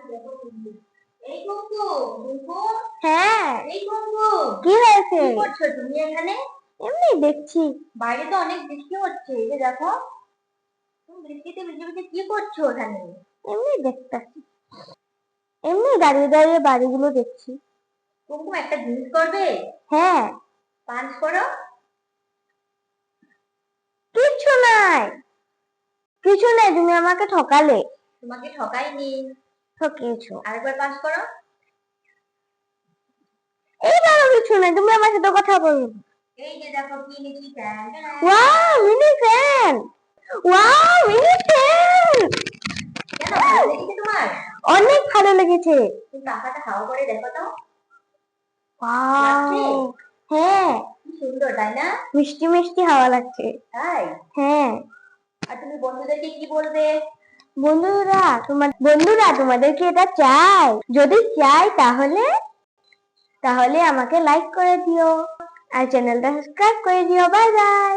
এই কুকু, কুকু, হ্যাঁ এই কুকু, কি হয়েছে? কি করছো তুমি এখানে? এমনি দেখছি। বাইরে তো অনেক বৃষ্টি হচ্ছে, এই যে দেখো। তুমি বৃষ্টিতে ভিজে ভিজে কি করছো ওখানে? এমনি দেখতেছি, এমনি দাঁড়িয়ে দাঁড়িয়ে বাড়িগুলো দেখছি। কুমকুম একটা জিনিস করবে? হ্যাঁ। পাঞ্চ করো। কিছু নাই, কিছু নাই, তুমি আমাকে ঠকালে। তোমাকে ঠকাইনি। ঠকিয়েছো। আরেকবার পাঞ্চ করো। এইবারও কিছু নাই, তুমি আমার সাথে কথা বলো। এই যে দেখো কি নিচ্ছি, fan. Wow mini fan, wow mini fan. কেন, ভালো লেগেছে তোমার? অনেক ভালো লেগেছে। তুমি পাখাটা হাওয়া করে দেখো তো। ওয়াও, হ্যাঁ কি সুন্দর, তাই না? মিষ্টি মিষ্টি হাওয়া লাগছে। তাই? হ্যাঁ। আর তুমি বন্ধুদেরকে কি বলবে? বন্ধুরা তোমাদেরকে এটা চাই? যদি চাই তাহলে তাহলে আমাকে লাইক করে দিও আর চ্যানেলটা সাবস্ক্রাইব করে দিও। Bye bye.